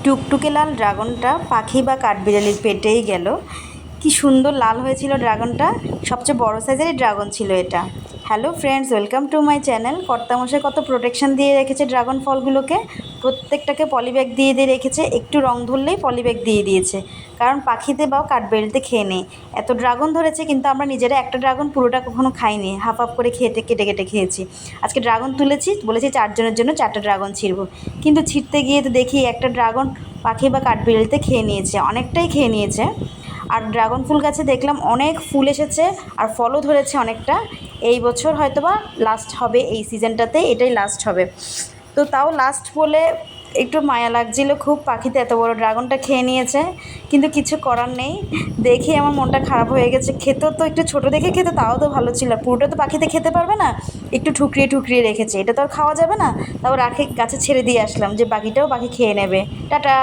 টুকটুকে লাল ড্রাগনটা পাখি বা কাঠবিড়ালির পেটেই গেল। কি সুন্দর লাল হয়েছিল ড্রাগনটা, সবচেয়ে বড় সাইজেরই ড্রাগন ছিল এটা। Hello friends, welcome to my channel. কর্তামশাই কত প্রোটেকশন দিয়ে রেখেছে ড্রাগন ফলগুলোকে, প্রত্যেকটাকে পলিব্যাগ দিয়ে দিয়ে রেখেছে। একটু রং ধরলেই পলিব্যাগ দিয়ে দিয়েছে, কারণ পাখিতে বা কাঠবিড়ালিতে খেয়ে নেই। এত ড্রাগন ধরেছে, কিন্তু আমরা নিজেরা একটা ড্রাগন পুরোটা কখনো খাইনি, হাফ হাফ করে কেটে কেটে খেয়েছি। আজকে ড্রাগন তুলেছি, বলেছি 4 জনের জন্য 4টা ড্রাগন ছিঁড়ব, কিন্তু ছিঁড়তে গিয়ে তো দেখি একটা ড্রাগন পাখি বা কাঠবিড়ালিতে খেয়ে নিয়েছে, অনেকটাই খেয়ে নিয়েছে। আর ড্রাগন ফুল গাছে দেখলাম অনেক ফুল এসেছে আর ফলও ধরেছে অনেকটা। এই বছর হয়তো বা লাস্ট হবে, এই সিজনটাতে এটাই লাস্ট হবে। তো তাও লাস্ট বলে একটু মায়া লাগছিল খুব, পাখিতে এত বড় ড্রাগনটা খেয়ে নিয়েছে, কিন্তু কিছু করার নেই। দেখে আমার মনটা খারাপ হয়ে গেছে। খেতেও তো একটু ছোটো দেখে খেতে, তাও তো ভালো ছিল। পুরোটা তো পাখিতে খেতে পারবে না, একটু ঠুকরিয়ে ঠুকরিয়ে রেখেছে, এটা তো আর খাওয়া যাবে না। তাও রাখে গাছে ছেড়ে দিয়ে আসলাম যে বাকিটাও পাখি খেয়ে নেবে। টাটা।